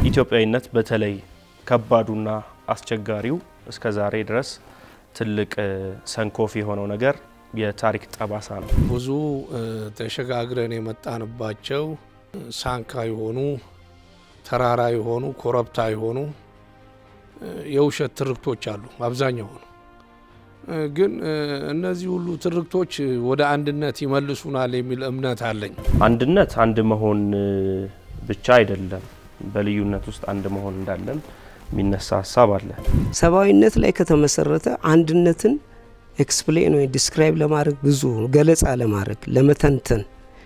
ኢትዮጵያዊነት በተለይ ከባዱና አስቸጋሪው እስከዛሬ ድረስ ትልቅ ሰንኮፍ የሆነው ነገር የታሪክ ጠባሳ ነው። ብዙ ተሸጋግረን የመጣንባቸው ሳንካ የሆኑ ተራራ የሆኑ ኮረብታ የሆኑ የውሸት ትርክቶች አሉ። አብዛኛው ግን እነዚህ ሁሉ ትርክቶች ወደ አንድነት ይመልሱናል የሚል እምነት አለኝ። አንድነት አንድ መሆን ብቻ አይደለም፣ በልዩነት ውስጥ አንድ መሆን እንዳለም የሚነሳ ሀሳብ አለ። ሰብአዊነት ላይ ከተመሰረተ አንድነትን ኤክስፕሌን ወይ ዲስክራይብ ለማድረግ ብዙ ገለጻ ለማድረግ ለመተንተን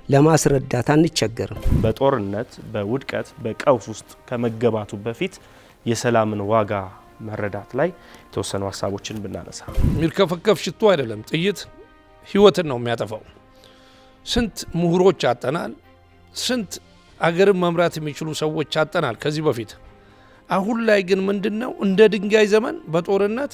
ለማስረዳት አንቸገርም። በጦርነት በውድቀት በቀውስ ውስጥ ከመገባቱ በፊት የሰላምን ዋጋ መረዳት ላይ የተወሰኑ ሀሳቦችን ብናነሳ፣ የሚርከፈከፍ ሽቶ አይደለም ጥይት ህይወትን ነው የሚያጠፋው። ስንት ምሁሮች አጠናል፣ ስንት አገርን መምራት የሚችሉ ሰዎች አጠናል ከዚህ በፊት። አሁን ላይ ግን ምንድነው እንደ ድንጋይ ዘመን በጦርነት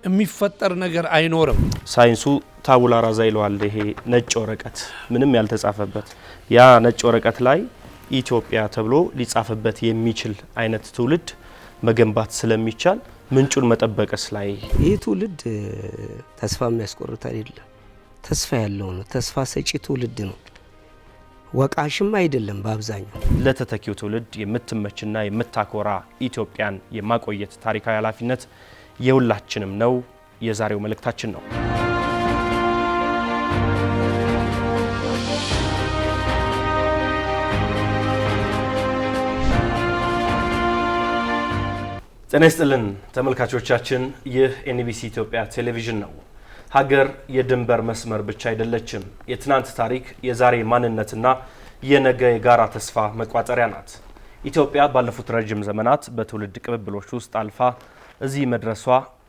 የሚፈጠር ነገር አይኖርም። ሳይንሱ ታቡላ ራዛ ይለዋል። ይሄ ነጭ ወረቀት ምንም ያልተጻፈበት ያ ነጭ ወረቀት ላይ ኢትዮጵያ ተብሎ ሊጻፍበት የሚችል አይነት ትውልድ መገንባት ስለሚቻል ምንጩን መጠበቅስ ላይ ይህ ትውልድ ተስፋ የሚያስቆርጥ አይደለም፣ ተስፋ ያለው ነው። ተስፋ ሰጪ ትውልድ ነው፣ ወቃሽም አይደለም። በአብዛኛው ለተተኪው ትውልድ የምትመችና የምታኮራ ኢትዮጵያን የማቆየት ታሪካዊ ኃላፊነት የሁላችንም ነው። የዛሬው መልእክታችን ነው። ጤና ይስጥልን ተመልካቾቻችን፣ ይህ ኤንቢሲ ኢትዮጵያ ቴሌቪዥን ነው። ሀገር የድንበር መስመር ብቻ አይደለችም። የትናንት ታሪክ፣ የዛሬ ማንነትና የነገ የጋራ ተስፋ መቋጠሪያ ናት። ኢትዮጵያ ባለፉት ረጅም ዘመናት በትውልድ ቅብብሎች ውስጥ አልፋ እዚህ መድረሷ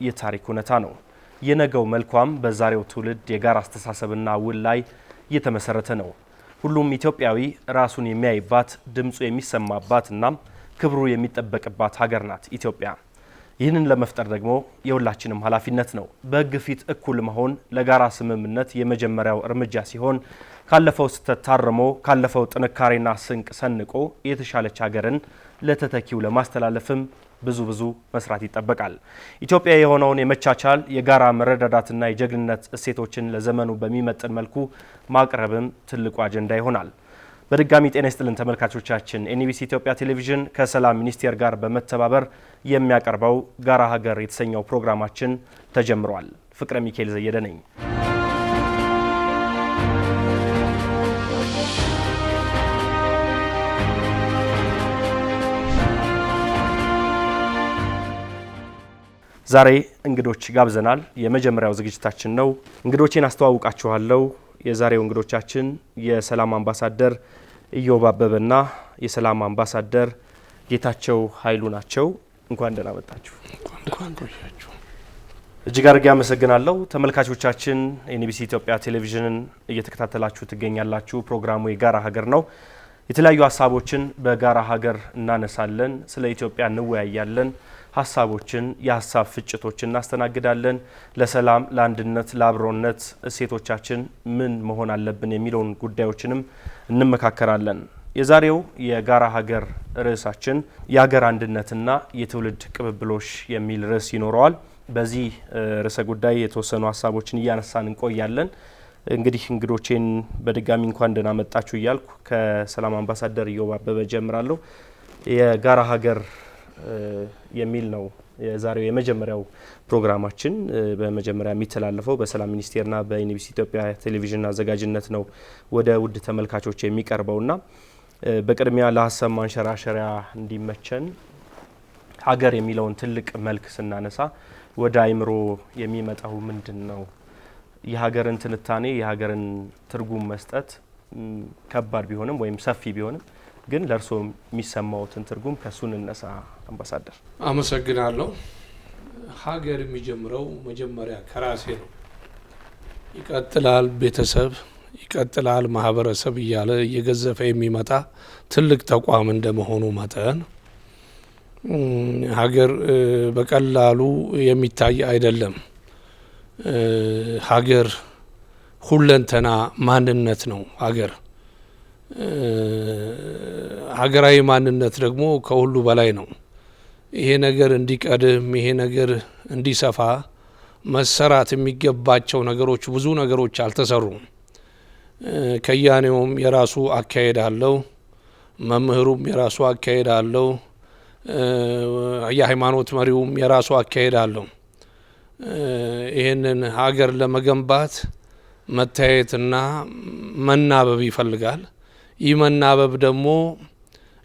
የታሪክ እውነታ ነው። የነገው መልኳም በዛሬው ትውልድ የጋራ አስተሳሰብና ውል ላይ እየተመሰረተ ነው። ሁሉም ኢትዮጵያዊ ራሱን የሚያይባት፣ ድምፁ የሚሰማባት እና ክብሩ የሚጠበቅባት ሀገር ናት ኢትዮጵያ። ይህንን ለመፍጠር ደግሞ የሁላችንም ኃላፊነት ነው። በሕግ ፊት እኩል መሆን ለጋራ ስምምነት የመጀመሪያው እርምጃ ሲሆን ካለፈው ስህተት ታርሞ ካለፈው ጥንካሬና ስንቅ ሰንቆ የተሻለች ሀገርን ለተተኪው ለማስተላለፍም ብዙ መስራት ይጠበቃል። ኢትዮጵያ የሆነውን የመቻቻል የጋራ መረዳዳትና የጀግንነት እሴቶችን ለዘመኑ በሚመጥን መልኩ ማቅረብም ትልቁ አጀንዳ ይሆናል። በድጋሚ ጤና ይስጥልን ተመልካቾቻችን፣ ኤንቢሲ ኢትዮጵያ ቴሌቪዥን ከሰላም ሚኒስቴር ጋር በመተባበር የሚያቀርበው ጋራ ሀገር የተሰኘው ፕሮግራማችን ተጀምሯል። ፍቅረ ሚካኤል ዘየደ ነኝ። ዛሬ እንግዶች ጋብዘናል። የመጀመሪያው ዝግጅታችን ነው። እንግዶቼን አስተዋውቃችኋለሁ። የዛሬው እንግዶቻችን የሰላም አምባሳደር ኢዮብ አበበና የሰላም አምባሳደር ጌታቸው ኃይሉ ናቸው። እንኳን ደህና መጣችሁ። እጅግ አድርጌ አመሰግናለሁ። ተመልካቾቻችን ኤንቢሲ ኢትዮጵያ ቴሌቪዥንን እየተከታተላችሁ ትገኛላችሁ። ፕሮግራሙ የጋራ ሀገር ነው። የተለያዩ ሀሳቦችን በጋራ ሀገር እናነሳለን። ስለ ኢትዮጵያ እንወያያለን። ሀሳቦችን የሀሳብ ፍጭቶችን እናስተናግዳለን። ለሰላም፣ ለአንድነት፣ ለአብሮነት እሴቶቻችን ምን መሆን አለብን የሚለውን ጉዳዮችንም እንመካከራለን። የዛሬው የጋራ ሀገር ርዕሳችን የሀገር አንድነትና የትውልድ ቅብብሎሽ የሚል ርዕስ ይኖረዋል። በዚህ ርዕሰ ጉዳይ የተወሰኑ ሀሳቦችን እያነሳን እንቆያለን። እንግዲህ እንግዶቼን በድጋሚ እንኳን ደህና መጣችሁ እያልኩ ከሰላም አምባሳደር ኢዮብ አበበ ጀምራለሁ። የጋራ ሀገር የሚል ነው የዛሬው የመጀመሪያው ፕሮግራማችን። በመጀመሪያ የሚተላለፈው በሰላም ሚኒስቴርና በኤንቢሲ ኢትዮጵያ ቴሌቪዥን አዘጋጅነት ነው ወደ ውድ ተመልካቾች የሚቀርበውና በቅድሚያ ለሀሳብ ማንሸራሸሪያ እንዲመቸን ሀገር የሚለውን ትልቅ መልክ ስናነሳ ወደ አይምሮ የሚመጣው ምንድን ነው? የሀገርን ትንታኔ የሀገርን ትርጉም መስጠት ከባድ ቢሆንም ወይም ሰፊ ቢሆንም ግን ለእርሶ የሚሰማውትን ትርጉም ከሱ እንነሳ። አምባሳደር አመሰግናለሁ። ሀገር የሚጀምረው መጀመሪያ ከራሴ ነው። ይቀጥላል ቤተሰብ፣ ይቀጥላል ማህበረሰብ እያለ እየገዘፈ የሚመጣ ትልቅ ተቋም እንደመሆኑ መጠን ሀገር በቀላሉ የሚታይ አይደለም። ሀገር ሁለንተና ማንነት ነው። ሀገር ሀገራዊ ማንነት ደግሞ ከሁሉ በላይ ነው። ይሄ ነገር እንዲቀድም ይሄ ነገር እንዲሰፋ መሰራት የሚገባቸው ነገሮች ብዙ ነገሮች አልተሰሩም። ከያኔውም የራሱ አካሄድ አለው፣ መምህሩም የራሱ አካሄድ አለው፣ የሃይማኖት መሪውም የራሱ አካሄድ አለው። ይህንን ሀገር ለመገንባት መታየትና መናበብ ይፈልጋል። ይህ መናበብ ደግሞ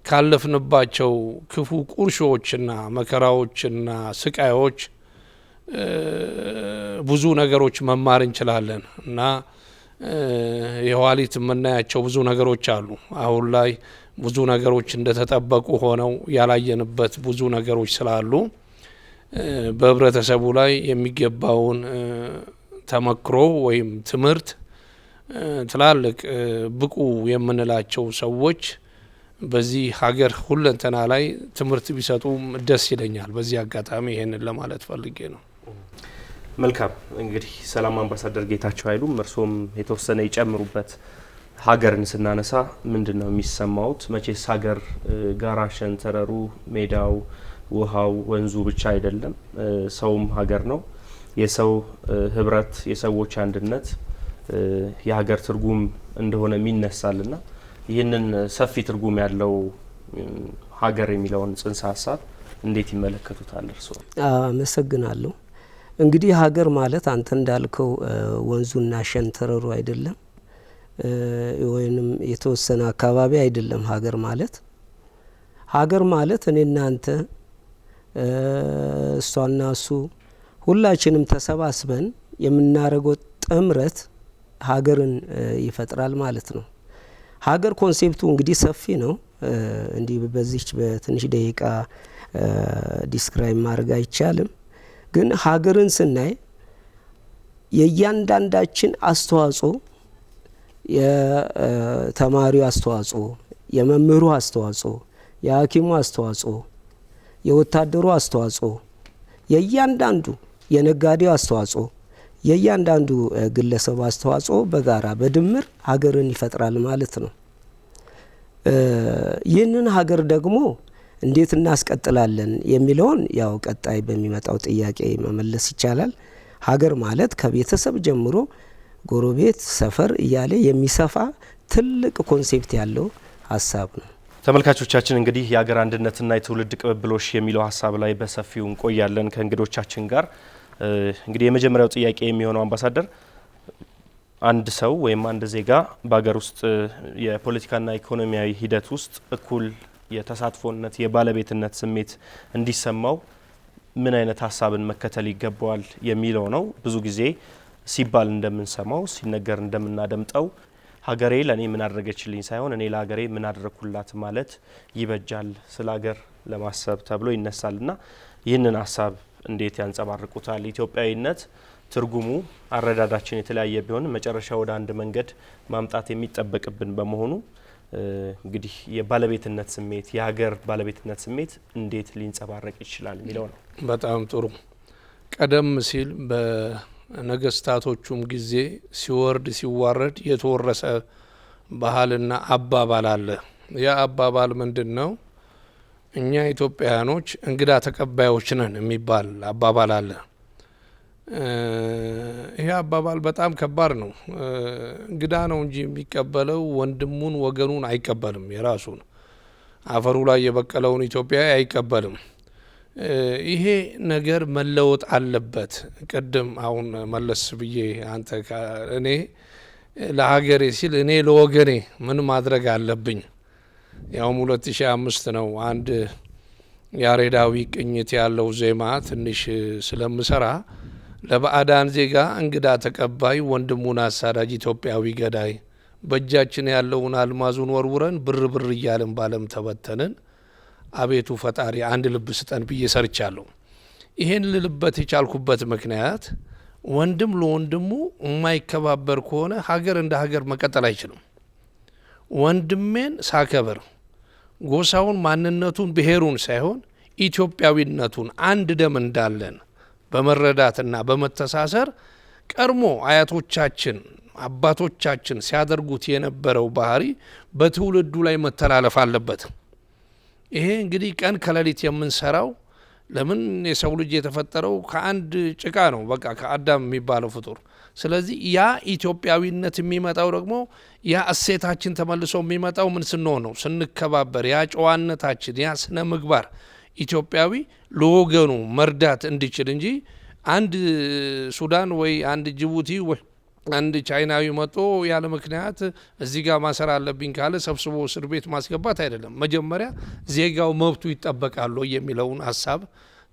ካለፍንባቸው ክፉ ቁርሾችና መከራዎችና ስቃዮች ብዙ ነገሮች መማር እንችላለን እና የኋሊት የምናያቸው ብዙ ነገሮች አሉ። አሁን ላይ ብዙ ነገሮች እንደተጠበቁ ሆነው ያላየንበት ብዙ ነገሮች ስላሉ በህብረተሰቡ ላይ የሚገባውን ተመክሮ ወይም ትምህርት ትላልቅ ብቁ የምንላቸው ሰዎች በዚህ ሀገር ሁለንተና ላይ ትምህርት ቢሰጡም ደስ ይለኛል። በዚህ አጋጣሚ ይሄንን ለማለት ፈልጌ ነው። መልካም እንግዲህ ሰላም አምባሳደር ጌታቸው ኃይሉም እርሶም የተወሰነ ይጨምሩበት። ሀገርን ስናነሳ ምንድነው የሚሰማውት? መቼስ ሀገር ጋራ ሸንተረሩ፣ ሜዳው፣ ውሃው፣ ወንዙ ብቻ አይደለም፣ ሰውም ሀገር ነው። የሰው ህብረት፣ የሰዎች አንድነት የሀገር ትርጉም እንደሆነ የሚነሳልና ይህንን ሰፊ ትርጉም ያለው ሀገር የሚለውን ጽንሰ ሀሳብ እንዴት ይመለከቱታል እርስዎ? አመሰግናለሁ። እንግዲህ ሀገር ማለት አንተ እንዳልከው ወንዙና ሸንተረሩ አይደለም፣ ወይንም የተወሰነ አካባቢ አይደለም። ሀገር ማለት እኔና አንተ እሷና እሱ ሁላችንም ተሰባስበን የምናደርገው ጥምረት ሀገርን ይፈጥራል ማለት ነው። ሀገር ኮንሴፕቱ እንግዲህ ሰፊ ነው። እንዲህ በዚች በትንሽ ደቂቃ ዲስክራይብ ማድረግ አይቻልም። ግን ሀገርን ስናይ የእያንዳንዳችን አስተዋጽኦ፣ የተማሪው አስተዋጽኦ፣ የመምህሩ አስተዋጽኦ፣ የሐኪሙ አስተዋጽኦ፣ የወታደሩ አስተዋጽኦ፣ የእያንዳንዱ የነጋዴው አስተዋጽኦ፣ የእያንዳንዱ ግለሰብ አስተዋጽኦ በጋራ በድምር ሀገርን ይፈጥራል ማለት ነው። ይህንን ሀገር ደግሞ እንዴት እናስቀጥላለን የሚለውን ያው ቀጣይ በሚመጣው ጥያቄ መመለስ ይቻላል። ሀገር ማለት ከቤተሰብ ጀምሮ ጎረቤት፣ ሰፈር እያለ የሚሰፋ ትልቅ ኮንሴፕት ያለው ሀሳብ ነው። ተመልካቾቻችን እንግዲህ የሀገር አንድነትና የትውልድ ቅብብሎሽ የሚለው ሀሳብ ላይ በሰፊው እንቆያለን ከእንግዶቻችን ጋር። እንግዲህ የመጀመሪያው ጥያቄ የሚሆነው አምባሳደር፣ አንድ ሰው ወይም አንድ ዜጋ በሀገር ውስጥ የፖለቲካና ኢኮኖሚያዊ ሂደት ውስጥ እኩል የተሳትፎነት የባለቤትነት ስሜት እንዲሰማው ምን አይነት ሀሳብን መከተል ይገባዋል የሚለው ነው። ብዙ ጊዜ ሲባል እንደምንሰማው ሲነገር እንደምናደምጠው ሀገሬ ለኔ ምን አደረገችልኝ ሳይሆን እኔ ለሀገሬ ምን አደረኩላት ማለት ይበጃል ስለ ሀገር ለማሰብ ተብሎ ይነሳልና ይህንን ሀሳብ እንዴት ያንጸባርቁታል? ኢትዮጵያዊነት ትርጉሙ አረዳዳችን የተለያየ ቢሆን መጨረሻ ወደ አንድ መንገድ ማምጣት የሚጠበቅብን በመሆኑ እንግዲህ የባለቤትነት ስሜት የሀገር ባለቤትነት ስሜት እንዴት ሊንጸባረቅ ይችላል የሚለው ነው። በጣም ጥሩ። ቀደም ሲል በነገስታቶቹም ጊዜ ሲወርድ ሲዋረድ የተወረሰ ባህልና አባባል አለ። ያ አባባል ምንድን ነው? እኛ ኢትዮጵያውያኖች እንግዳ ተቀባዮች ነን የሚባል አባባል አለ። ይሄ አባባል በጣም ከባድ ነው። እንግዳ ነው እንጂ የሚቀበለው ወንድሙን ወገኑን አይቀበልም። የራሱን አፈሩ ላይ የበቀለውን ኢትዮጵያዊ አይቀበልም። ይሄ ነገር መለወጥ አለበት። ቅድም አሁን መለስ ብዬ አንተ እኔ ለሀገሬ ሲል እኔ ለወገኔ ምን ማድረግ አለብኝ? ያውም 2005 ነው። አንድ ያሬዳዊ ቅኝት ያለው ዜማ ትንሽ ስለምሰራ ለባዕዳን ዜጋ እንግዳ ተቀባይ ወንድሙን አሳዳጅ ኢትዮጵያዊ ገዳይ በእጃችን ያለውን አልማዙን ወርውረን ብር ብር እያልን ባለም ተበተንን አቤቱ ፈጣሪ አንድ ልብ ስጠን ብዬ ሰርቻለሁ። ይሄን ልልበት የቻልኩበት ምክንያት ወንድም ለወንድሙ የማይከባበር ከሆነ ሀገር እንደ ሀገር መቀጠል አይችልም። ወንድሜን ሳከብር ጎሳውን፣ ማንነቱን፣ ብሔሩን ሳይሆን ኢትዮጵያዊነቱን አንድ ደም እንዳለን በመረዳትና በመተሳሰር ቀድሞ አያቶቻችን አባቶቻችን ሲያደርጉት የነበረው ባህሪ በትውልዱ ላይ መተላለፍ አለበት። ይሄ እንግዲህ ቀን ከሌሊት የምንሰራው ለምን የሰው ልጅ የተፈጠረው ከአንድ ጭቃ ነው፣ በቃ ከአዳም የሚባለው ፍጡር። ስለዚህ ያ ኢትዮጵያዊነት የሚመጣው ደግሞ ያ እሴታችን ተመልሶ የሚመጣው ምን ስንሆን ነው? ስንከባበር፣ ያ ጨዋነታችን፣ ያ ስነ ምግባር ኢትዮጵያዊ ለወገኑ መርዳት እንዲችል እንጂ አንድ ሱዳን ወይ አንድ ጅቡቲ ወይ አንድ ቻይናዊ መጥቶ ያለ ምክንያት እዚህ ጋር ማሰር አለብኝ ካለ ሰብስቦ እስር ቤት ማስገባት አይደለም። መጀመሪያ ዜጋው መብቱ ይጠበቃል የሚለውን ሀሳብ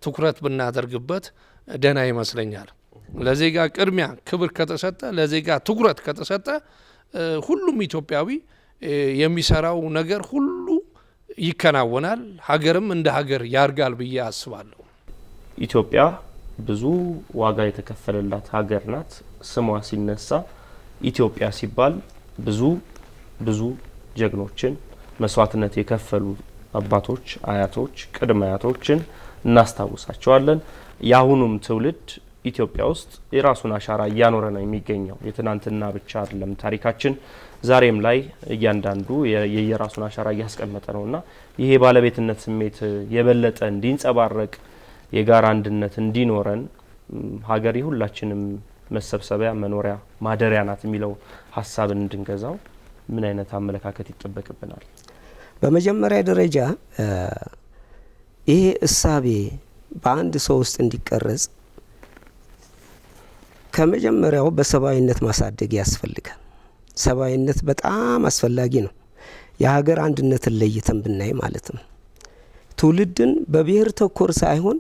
ትኩረት ብናደርግበት ደህና ይመስለኛል። ለዜጋ ቅድሚያ ክብር ከተሰጠ፣ ለዜጋ ትኩረት ከተሰጠ ሁሉም ኢትዮጵያዊ የሚሰራው ነገር ሁሉ ይከናወናል፣ ሀገርም እንደ ሀገር ያርጋል ብዬ አስባለሁ። ኢትዮጵያ ብዙ ዋጋ የተከፈለላት ሀገር ናት። ስሟ ሲነሳ ኢትዮጵያ ሲባል ብዙ ጀግኖችን መስዋዕትነት የከፈሉ አባቶች፣ አያቶች፣ ቅድመ አያቶችን እናስታውሳቸዋለን። የአሁኑም ትውልድ ኢትዮጵያ ውስጥ የራሱን አሻራ እያኖረ ነው የሚገኘው። የትናንትና ብቻ አይደለም ታሪካችን፣ ዛሬም ላይ እያንዳንዱ የየራሱን አሻራ እያስቀመጠ ነውና ይሄ ባለቤትነት ስሜት የበለጠ እንዲንጸባረቅ፣ የጋራ አንድነት እንዲኖረን፣ ሀገር የሁላችንም መሰብሰቢያ መኖሪያ ማደሪያ ናት የሚለው ሀሳብን እንድንገዛው ምን አይነት አመለካከት ይጠበቅብናል? በመጀመሪያ ደረጃ ይሄ እሳቤ በአንድ ሰው ውስጥ እንዲቀረጽ ከመጀመሪያው በሰብአዊነት ማሳደግ ያስፈልጋል። ሰብአዊነት በጣም አስፈላጊ ነው። የሀገር አንድነትን ለይተን ብናይ ማለት ነው። ትውልድን በብሔር ተኮር ሳይሆን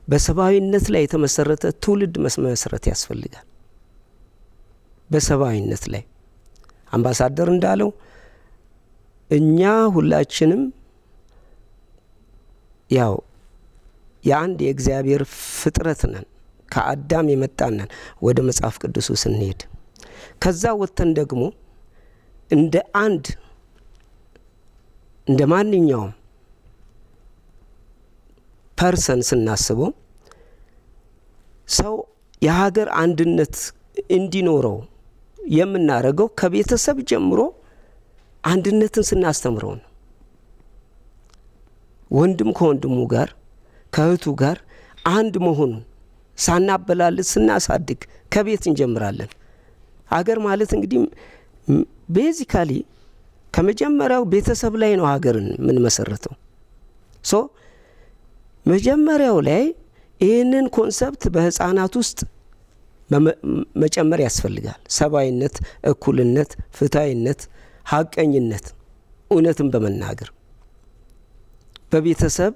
በሰብአዊነት ላይ የተመሰረተ ትውልድ መስረት ያስፈልጋል። በሰብአዊነት ላይ አምባሳደር እንዳለው እኛ ሁላችንም ያው የአንድ የእግዚአብሔር ፍጥረት ነን፣ ከአዳም የመጣን ነን። ወደ መጽሐፍ ቅዱስ ስንሄድ ከዛ ወጥተን ደግሞ እንደ ማንኛውም ፐርሰን ስናስበው ሰው የሀገር አንድነት እንዲኖረው የምናደርገው ከቤተሰብ ጀምሮ አንድነትን ስናስተምረው ነው። ወንድም ከወንድሙ ጋር ከእህቱ ጋር አንድ መሆኑን ሳናበላልጥ ስናሳድግ ከቤት እንጀምራለን። ሀገር ማለት እንግዲህ ቤዚካሊ ከመጀመሪያው ቤተሰብ ላይ ነው ሀገርን ምን መሰረተው። ሶ መጀመሪያው ላይ ይህንን ኮንሰፕት በህፃናት ውስጥ መጨመር ያስፈልጋል። ሰብአዊነት፣ እኩልነት፣ ፍትሃዊነት፣ ሀቀኝነት፣ እውነትን በመናገር በቤተሰብ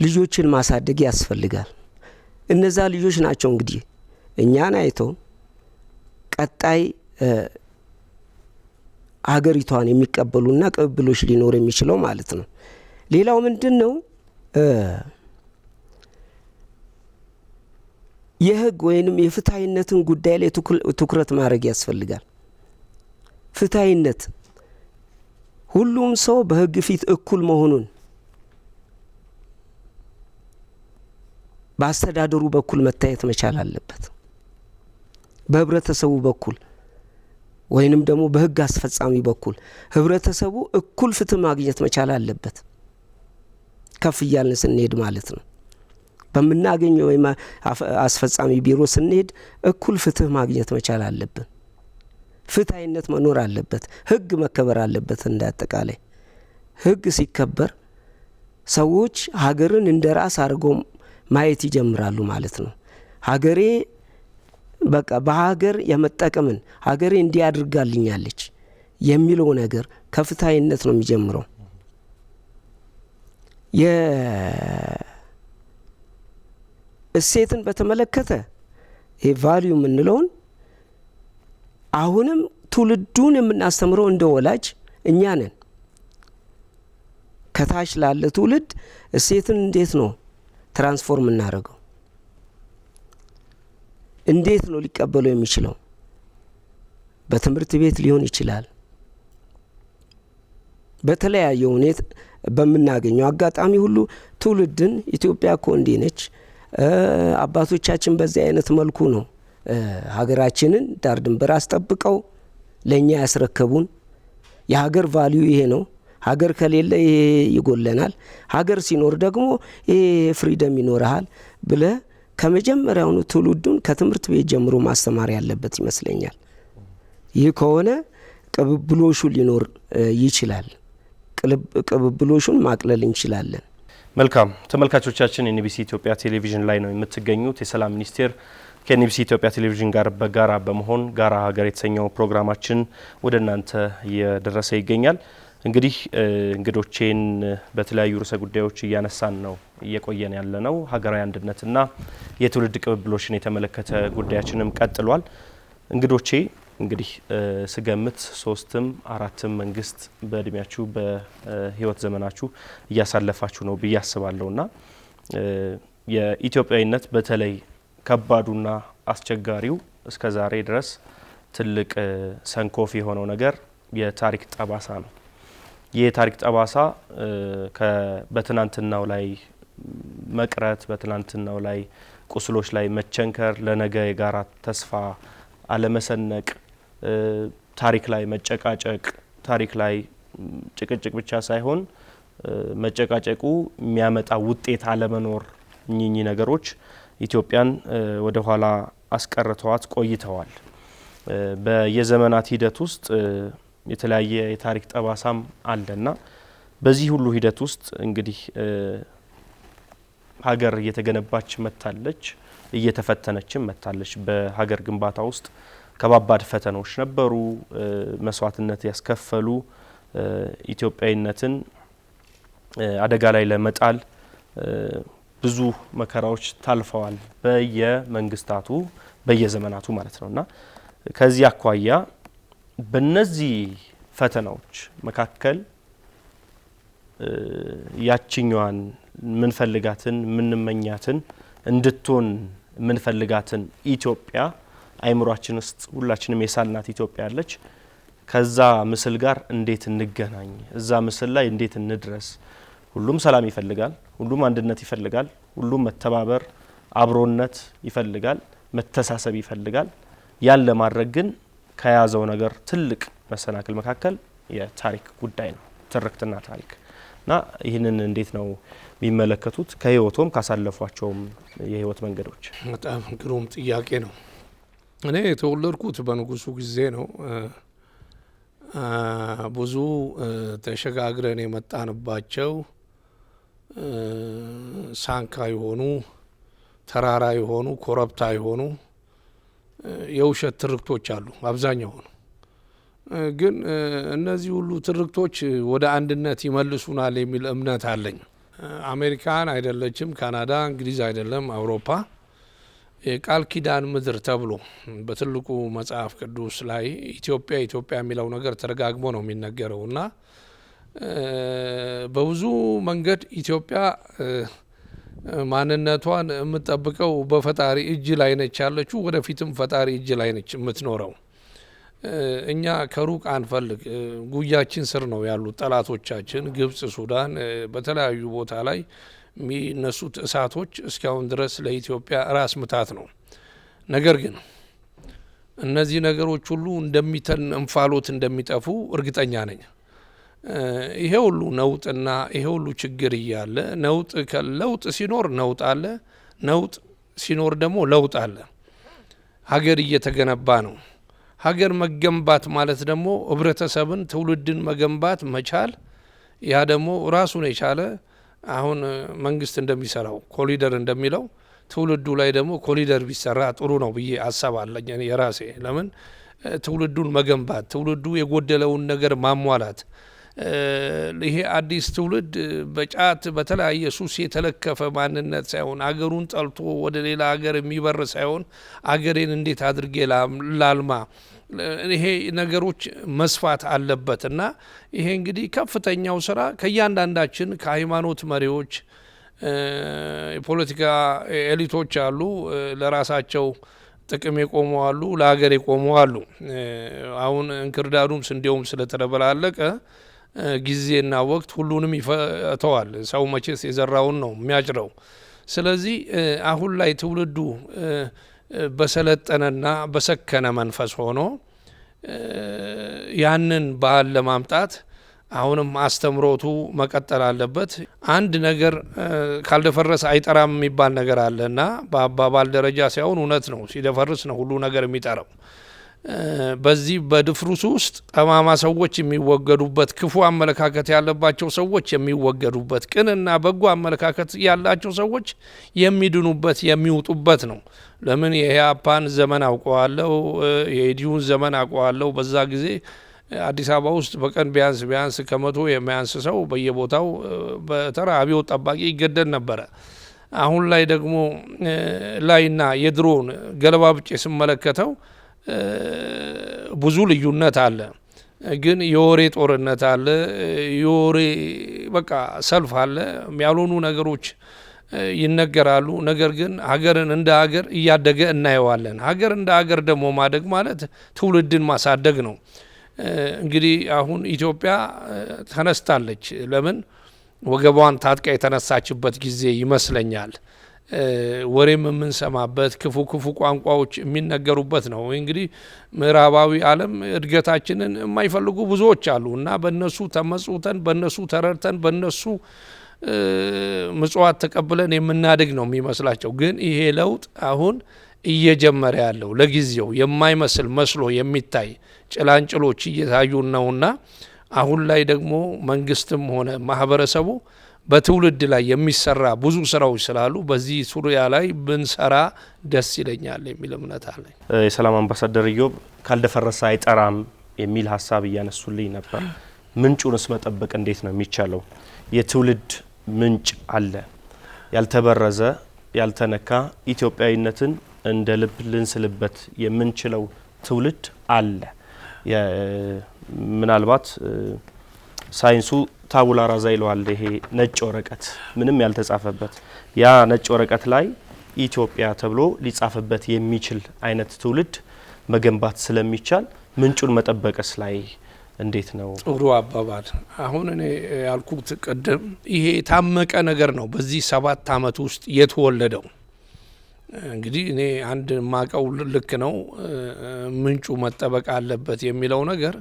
ልጆችን ማሳደግ ያስፈልጋል። እነዛ ልጆች ናቸው እንግዲህ እኛን አይተው ቀጣይ ሀገሪቷን የሚቀበሉና ቅብብሎች ሊኖር የሚችለው ማለት ነው። ሌላው ምንድን ነው? የህግ ወይንም የፍትሃዊነትን ጉዳይ ላይ ትኩረት ማድረግ ያስፈልጋል። ፍትሃዊነት ሁሉም ሰው በህግ ፊት እኩል መሆኑን በአስተዳደሩ በኩል መታየት መቻል አለበት። በህብረተሰቡ በኩል ወይንም ደግሞ በህግ አስፈጻሚ በኩል ህብረተሰቡ እኩል ፍትህ ማግኘት መቻል አለበት። ከፍ እያልን ስንሄድ ማለት ነው። በምናገኘው ወይም አስፈጻሚ ቢሮ ስንሄድ እኩል ፍትህ ማግኘት መቻል አለብን። ፍትሃዊነት መኖር አለበት። ህግ መከበር አለበት። እንዳጠቃላይ ህግ ሲከበር ሰዎች ሀገርን እንደ ራስ አድርገው ማየት ይጀምራሉ ማለት ነው። ሀገሬ በቃ በሀገር የመጠቀምን ሀገሬ እንዲያድርጋልኛለች የሚለው ነገር ከፍትሃዊነት ነው የሚጀምረው። እሴትን በተመለከተ ቫልዩ የምንለውን አሁንም ትውልዱን የምናስተምረው እንደ ወላጅ እኛ ነን። ከታች ላለ ትውልድ እሴትን እንዴት ነው ትራንስፎርም እናደርገው? እንዴት ነው ሊቀበለው የሚችለው? በትምህርት ቤት ሊሆን ይችላል። በተለያየ ሁኔታ በምናገኘው አጋጣሚ ሁሉ ትውልድን ኢትዮጵያ እኮ እንዲህ ነች፣ አባቶቻችን በዚህ አይነት መልኩ ነው ሀገራችንን ዳር ድንበር አስጠብቀው ለኛ ያስረከቡን። የሀገር ቫልዩ ይሄ ነው። ሀገር ከሌለ ይሄ ይጎለናል፣ ሀገር ሲኖር ደግሞ ይሄ ፍሪደም ይኖርሃል ብለ ከመጀመሪያውኑ ትውልዱን ከትምህርት ቤት ጀምሮ ማስተማር ያለበት ይመስለኛል። ይህ ከሆነ ቅብብሎሹ ሊኖር ይችላል። ቅብብሎሹን ማቅለል እንችላለን። መልካም ተመልካቾቻችን፣ ኤንቢሲ ኢትዮጵያ ቴሌቪዥን ላይ ነው የምትገኙት። የሰላም ሚኒስቴር ከኤንቢሲ ኢትዮጵያ ቴሌቪዥን ጋር በጋራ በመሆን ጋራ ሀገር የተሰኘው ፕሮግራማችን ወደ እናንተ እየደረሰ ይገኛል። እንግዲህ እንግዶቼን በተለያዩ ርዕሰ ጉዳዮች እያነሳን ነው እየቆየን ያለ ነው። ሀገራዊ አንድነትና የትውልድ ቅብብሎችን የተመለከተ ጉዳያችንም ቀጥሏል። እንግዶቼ እንግዲህ ስገምት 3ም 4ም መንግስት በእድሜያችሁ በህይወት ዘመናችሁ እያሳለፋችሁ ነው ብዬ አስባለሁና የኢትዮጵያዊነት በተለይ ከባዱና አስቸጋሪው እስከዛሬ ድረስ ትልቅ ሰንኮፍ የሆነው ነገር የታሪክ ጠባሳ ነው። ይህ የታሪክ ጠባሳ በትናንትናው ላይ መቅረት፣ በትናንትናው ላይ ቁስሎች ላይ መቸንከር፣ ለነገ የጋራ ተስፋ አለመሰነቅ፣ ታሪክ ላይ መጨቃጨቅ፣ ታሪክ ላይ ጭቅጭቅ ብቻ ሳይሆን መጨቃጨቁ የሚያመጣ ውጤት አለመኖር፣ እኚህ ነገሮች ኢትዮጵያን ወደ ኋላ አስቀርተዋት ቆይተዋል። በየዘመናት ሂደት ውስጥ የተለያየ የታሪክ ጠባሳም አለና በዚህ ሁሉ ሂደት ውስጥ እንግዲህ ሀገር እየተገነባች መታለች፣ እየተፈተነችም መታለች። በሀገር ግንባታ ውስጥ ከባባድ ፈተናዎች ነበሩ፣ መስዋዕትነት ያስከፈሉ ኢትዮጵያዊነትን አደጋ ላይ ለመጣል ብዙ መከራዎች ታልፈዋል፣ በየመንግስታቱ በየዘመናቱ ማለት ነውና ከዚህ አኳያ በነዚህ ፈተናዎች መካከል ያቺኛዋን ምንፈልጋትን ምንመኛትን እንድትሆን ምንፈልጋትን ኢትዮጵያ አይምሯችን ውስጥ ሁላችንም የሳልናት ኢትዮጵያ አለች። ከዛ ምስል ጋር እንዴት እንገናኝ? እዛ ምስል ላይ እንዴት እንድረስ? ሁሉም ሰላም ይፈልጋል፣ ሁሉም አንድነት ይፈልጋል፣ ሁሉም መተባበር አብሮነት ይፈልጋል፣ መተሳሰብ ይፈልጋል። ያን ለማድረግ ግን ከያዘው ነገር ትልቅ መሰናክል መካከል የታሪክ ጉዳይ ነው፣ ትርክትና ታሪክ እና ይህንን እንዴት ነው የሚመለከቱት? ከህይወቶም ካሳለፏቸውም የህይወት መንገዶች። በጣም ግሩም ጥያቄ ነው። እኔ የተወለድኩት በንጉሱ ጊዜ ነው። ብዙ ተሸጋግረን የመጣንባቸው ሳንካ የሆኑ ተራራ የሆኑ ኮረብታ የሆኑ የውሸት ትርክቶች አሉ አብዛኛው ነው። ግን እነዚህ ሁሉ ትርክቶች ወደ አንድነት ይመልሱናል የሚል እምነት አለኝ። አሜሪካን አይደለችም፣ ካናዳ፣ እንግሊዝ አይደለም፣ አውሮፓ የቃል ኪዳን ምድር ተብሎ በትልቁ መጽሐፍ ቅዱስ ላይ ኢትዮጵያ ኢትዮጵያ የሚለው ነገር ተደጋግሞ ነው የሚነገረው እና በብዙ መንገድ ኢትዮጵያ ማንነቷን የምትጠብቀው በፈጣሪ እጅ ላይ ነች ያለችው፣ ወደፊትም ፈጣሪ እጅ ላይ ነች የምትኖረው። እኛ ከሩቅ አንፈልግ፣ ጉያችን ስር ነው ያሉት ጠላቶቻችን፣ ግብጽ፣ ሱዳን፣ በተለያዩ ቦታ ላይ የሚነሱት እሳቶች እስካሁን ድረስ ለኢትዮጵያ ራስ ምታት ነው። ነገር ግን እነዚህ ነገሮች ሁሉ እንደሚተን እንፋሎት እንደሚጠፉ እርግጠኛ ነኝ። ይሄ ሁሉ ነውጥና ይሄ ሁሉ ችግር እያለ ለውጥ ሲኖር ነውጥ አለ፣ ነውጥ ሲኖር ደግሞ ለውጥ አለ። ሀገር እየተገነባ ነው። ሀገር መገንባት ማለት ደግሞ ህብረተሰብን፣ ትውልድን መገንባት መቻል፣ ያ ደግሞ ራሱን የቻለ አሁን መንግስት እንደሚሰራው ኮሊደር እንደሚለው ትውልዱ ላይ ደግሞ ኮሊደር ቢሰራ ጥሩ ነው ብዬ አሰባለኝ የራሴ። ለምን ትውልዱን መገንባት፣ ትውልዱ የጎደለውን ነገር ማሟላት። ይሄ አዲስ ትውልድ በጫት በተለያየ ሱስ የተለከፈ ማንነት ሳይሆን አገሩን ጠልቶ ወደ ሌላ ሀገር የሚበር ሳይሆን አገሬን እንዴት አድርጌ ላልማ፣ ይሄ ነገሮች መስፋት አለበት እና ይሄ እንግዲህ ከፍተኛው ስራ ከእያንዳንዳችን ከሃይማኖት መሪዎች፣ የፖለቲካ ኤሊቶች አሉ፣ ለራሳቸው ጥቅም የቆሙ አሉ፣ ለሀገር የቆሙ አሉ። አሁን እንክርዳዱም ስንዴውም ስለተደበላለቀ ጊዜና ወቅት ሁሉንም ይፈተዋል። ሰው መቼስ የዘራውን ነው የሚያጭረው። ስለዚህ አሁን ላይ ትውልዱ በሰለጠነና በሰከነ መንፈስ ሆኖ ያንን ባህል ለማምጣት አሁንም አስተምሮቱ መቀጠል አለበት። አንድ ነገር ካልደፈረሰ አይጠራም የሚባል ነገር አለና በአባባል ደረጃ ሳይሆን እውነት ነው። ሲደፈርስ ነው ሁሉ ነገር የሚጠራው። በዚህ በድፍሩስ ውስጥ ጠማማ ሰዎች የሚወገዱበት፣ ክፉ አመለካከት ያለባቸው ሰዎች የሚወገዱበት፣ ቅንና በጎ አመለካከት ያላቸው ሰዎች የሚድኑበት የሚውጡበት ነው። ለምን የኢህአፓን ዘመን አውቀዋለሁ፣ የኢዲዩን ዘመን አውቀዋለሁ። በዛ ጊዜ አዲስ አበባ ውስጥ በቀን ቢያንስ ከመቶ የማያንስ ሰው በየቦታው በተራ አብዮት ጠባቂ ይገደል ነበረ። አሁን ላይ ደግሞ ላይና የድሮን ገለባብጬ ስመለከተው ብዙ ልዩነት አለ። ግን የወሬ ጦርነት አለ፣ የወሬ በቃ ሰልፍ አለ፣ ያልሆኑ ነገሮች ይነገራሉ። ነገር ግን ሀገርን እንደ ሀገር እያደገ እናየዋለን። ሀገር እንደ ሀገር ደግሞ ማደግ ማለት ትውልድን ማሳደግ ነው። እንግዲህ አሁን ኢትዮጵያ ተነስታለች። ለምን ወገቧን ታጥቃ የተነሳችበት ጊዜ ይመስለኛል። ወሬም የምንሰማበት ክፉ ቋንቋዎች የሚነገሩበት ነው። እንግዲህ ምዕራባዊ ዓለም እድገታችንን የማይፈልጉ ብዙዎች አሉ እና በእነሱ ተመጽውተን በእነሱ ተረድተን በእነሱ ምጽዋት ተቀብለን የምናድግ ነው የሚመስላቸው። ግን ይሄ ለውጥ አሁን እየጀመረ ያለው ለጊዜው የማይመስል መስሎ የሚታይ ጭላንጭሎች እየታዩ ነውና አሁን ላይ ደግሞ መንግስትም ሆነ ማህበረሰቡ በትውልድ ላይ የሚሰራ ብዙ ስራዎች ስላሉ በዚህ ሱሪያ ላይ ብንሰራ ደስ ይለኛል የሚል እምነት አለኝ። የሰላም አምባሳደር ኢዮብ ካልደፈረሰ አይጠራም የሚል ሀሳብ እያነሱልኝ ነበር። ምንጩንስ መጠበቅ እንዴት ነው የሚቻለው? የትውልድ ምንጭ አለ፣ ያልተበረዘ ያልተነካ ኢትዮጵያዊነትን እንደ ልብ ልንስልበት የምንችለው ትውልድ አለ። ምናልባት ሳይንሱ ታቡላ ራዛ ይለዋል። ይሄ ነጭ ወረቀት ምንም ያልተጻፈበት ያ ነጭ ወረቀት ላይ ኢትዮጵያ ተብሎ ሊጻፍበት የሚችል አይነት ትውልድ መገንባት ስለሚቻል ምንጩን መጠበቅስ ላይ እንዴት ነው? ጥሩ አባባል። አሁን እኔ ያልኩት ቅድም ይሄ ታመቀ ነገር ነው በዚህ 7 አመት ውስጥ የተወለደው። እንግዲህ እኔ አንድ ማቀው ልክ ነው ምንጩ መጠበቅ አለበት የሚለው ነገር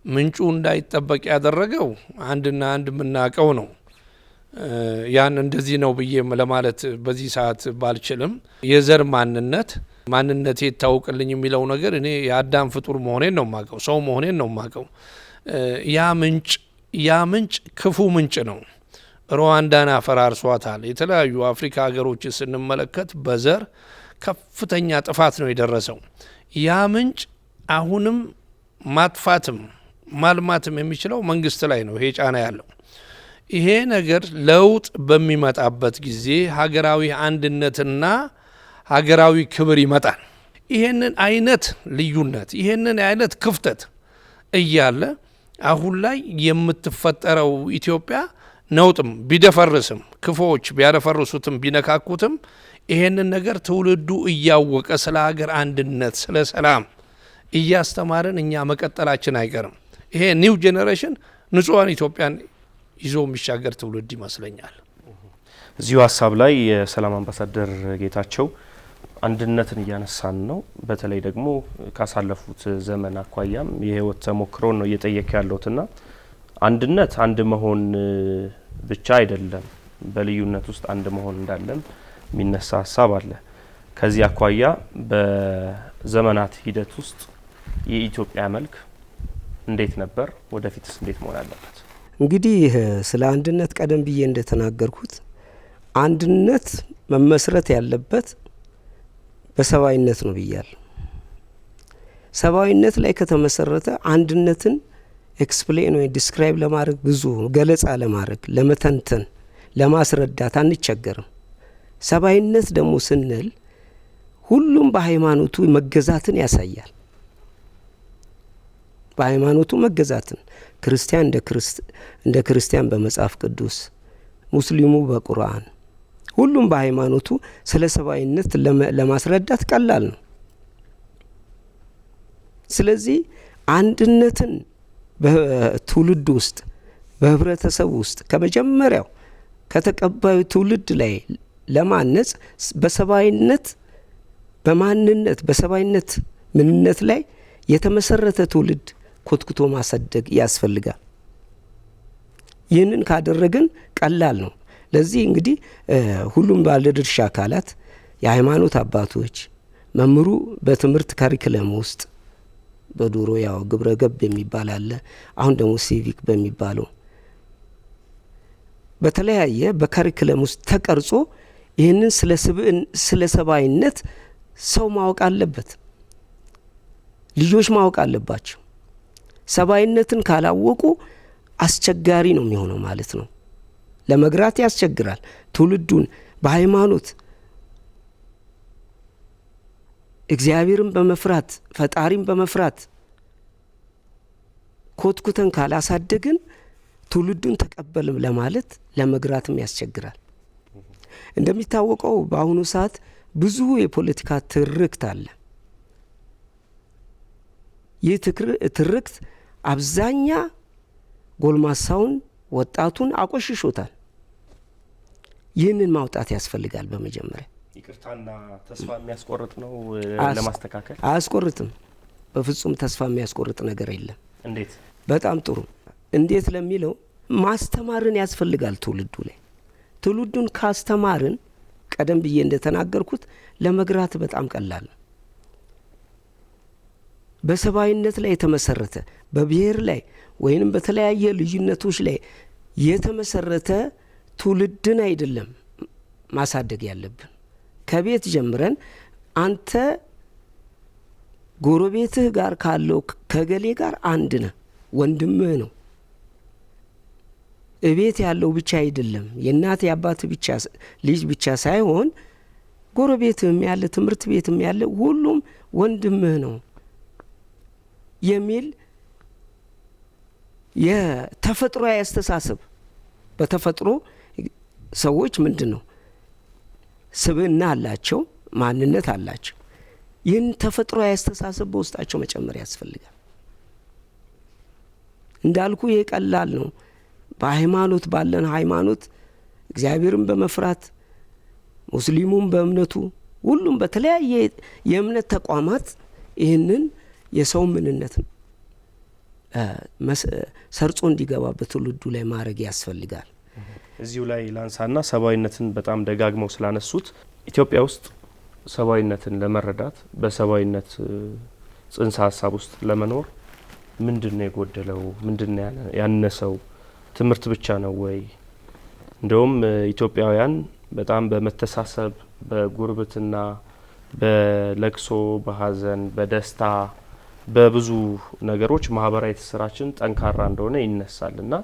ምንጩ እንዳይጠበቅ ያደረገው አንድና አንድ የምናቀው ነው። ያን እንደዚህ ነው ብዬ ለማለት በዚህ ሰዓት ባልችልም የዘር ማንነቴ ይታወቅልኝ የሚለው ነገር እኔ የአዳም ፍጡር መሆኔን ነው ማቀው፣ ሰው መሆኔን ነው ማቀው። ያ ምንጭ ክፉ ምንጭ ነው። ሩዋንዳን አፈራርሷታል። የተለያዩ አፍሪካ ሀገሮች ስንመለከት በዘር ከፍተኛ ጥፋት ነው የደረሰው። ያ ምንጭ አሁንም ማጥፋትም ማልማትም የሚችለው መንግስት ላይ ነው ይሄ ጫና ያለው። ይሄ ነገር ለውጥ በሚመጣበት ጊዜ ሀገራዊ አንድነትና ሀገራዊ ክብር ይመጣል። ይሄንን አይነት ልዩነት ይሄንን አይነት ክፍተት እያለ አሁን ላይ የምትፈጠረው ኢትዮጵያ ነውጥም ቢደፈርስም ክፎች ቢያደፈርሱትም ቢነካኩትም ይሄንን ነገር ትውልዱ እያወቀ ስለ ሀገር አንድነት ስለ ሰላም እያስተማረን እኛ መቀጠላችን አይቀርም። ይሄ ኒው ጄኔሬሽን ንጹሃን ኢትዮጵያን ይዞ የሚሻገር ትውልድ ይመስለኛል። እዚሁ ሀሳብ ላይ የሰላም አምባሳደር ጌታቸው አንድነትን እያነሳን ነው። በተለይ ደግሞ ካሳለፉት ዘመን አኳያም የህይወት ተሞክሮ ነው እየጠየቀ ያለውትና አንድነት አንድ መሆን ብቻ አይደለም፣ በልዩነት ውስጥ አንድ መሆን እንዳለም የሚነሳ ሀሳብ አለ። ከዚህ አኳያ በዘመናት ሂደት ውስጥ የኢትዮጵያ መልክ እንዴት ነበር? ወደፊትስ እንዴት መሆን አለበት? እንግዲህ ስለ አንድነት ቀደም ብዬ እንደተናገርኩት አንድነት መመስረት ያለበት በሰባዊነት ነው ብያል። ሰባዊነት ላይ ከተመሰረተ አንድነትን ኤክስፕሌን ወይ ዲስክራይብ ለማድረግ ብዙ ገለጻ ለማድረግ ለመተንተን ለማስረዳት አንቸገርም። ሰባዊነት ደግሞ ስንል ሁሉም በሃይማኖቱ መገዛትን ያሳያል። በሃይማኖቱ መገዛትን ክርስቲያን እንደ ክርስቲያን በመጽሐፍ ቅዱስ፣ ሙስሊሙ በቁርአን፣ ሁሉም በሃይማኖቱ ስለ ሰባዊነት ለማስረዳት ቀላል ነው። ስለዚህ አንድነትን በትውልድ ውስጥ በህብረተሰብ ውስጥ ከመጀመሪያው ከተቀባዩ ትውልድ ላይ ለማነጽ በሰባዊነት በማንነት በሰባዊነት ምንነት ላይ የተመሰረተ ትውልድ ኮትኩቶ ማሳደግ ያስፈልጋል። ይህንን ካደረግን ቀላል ነው። ለዚህ እንግዲህ ሁሉም ባለድርሻ አካላት፣ የሃይማኖት አባቶች፣ መምሩ በትምህርት ካሪክለም ውስጥ በዱሮ ያው ግብረ ገብ የሚባል አለ፣ አሁን ደግሞ ሲቪክ በሚባለው በተለያየ በካሪክለም ውስጥ ተቀርጾ ይህንን ስለ ሰብአዊነት ሰው ማወቅ አለበት። ልጆች ማወቅ አለባቸው። ሰብአዊነትን ካላወቁ አስቸጋሪ ነው የሚሆነው ማለት ነው። ለመግራት ያስቸግራል። ትውልዱን በሃይማኖት እግዚአብሔርን በመፍራት ፈጣሪን በመፍራት ኮትኩተን ካላሳደግን ትውልዱን ተቀበልም ለማለት ለመግራትም ያስቸግራል። እንደሚታወቀው በአሁኑ ሰዓት ብዙ የፖለቲካ ትርክት አለ። ይህ ትርክት አብዛኛ ጎልማሳውን ወጣቱን አቆሽሾታል። ይህንን ማውጣት ያስፈልጋል። በመጀመሪያ ይቅርታና ተስፋ የሚያስቆርጥ ነው ለማስተካከል። አያስቆርጥም። በፍጹም ተስፋ የሚያስቆርጥ ነገር የለም። እንዴት? በጣም ጥሩ። እንዴት ለሚለው ማስተማርን ያስፈልጋል። ትውልዱን ካስተማርን ቀደም ብዬ እንደተናገርኩት ለመግራት በጣም ቀላል ነው። በሰብአዊነት ላይ የተመሰረተ በብሔር ላይ ወይንም በተለያየ ልዩነቶች ላይ የተመሰረተ ትውልድን አይደለም ማሳደግ ያለብን። ከቤት ጀምረን አንተ ጎረቤትህ ጋር ካለው ከገሌ ጋር አንድ ነህ፣ ወንድምህ ነው። እቤት ያለው ብቻ አይደለም፣ የእናት የአባት ብቻ ልጅ ብቻ ሳይሆን ጎረቤትህም ያለ ትምህርት ቤትም ያለ ሁሉም ወንድምህ ነው የሚል የተፈጥሮ ያስተሳሰብ። በተፈጥሮ ሰዎች ምንድን ነው ስብዕና አላቸው፣ ማንነት አላቸው። ይህን ተፈጥሮ ያስተሳሰብ በውስጣቸው መጨመር ያስፈልጋል። እንዳልኩ ይሄ ቀላል ነው። በሃይማኖት ባለን ሃይማኖት እግዚአብሔርን በመፍራት ሙስሊሙም በእምነቱ ሁሉም በተለያየ የእምነት ተቋማት ይህንን የሰው ምንነት ሰርጾ እንዲገባ በትውልዱ ላይ ማድረግ ያስፈልጋል። እዚሁ ላይ ላንሳና ሰብአዊነትን በጣም ደጋግመው ስላነሱት ኢትዮጵያ ውስጥ ሰብአዊነትን ለመረዳት በሰብአዊነት ጽንሰ ሀሳብ ውስጥ ለመኖር ምንድነው የጎደለው? ምንድነው ያነሰው? ትምህርት ብቻ ነው ወይ? እንደውም ኢትዮጵያውያን በጣም በመተሳሰብ በጉርብትና፣ በለቅሶ፣ በሀዘን፣ በደስታ፣ በብዙ ነገሮች ማህበራዊ ትስስራችን ጠንካራ እንደሆነ ይነሳል እና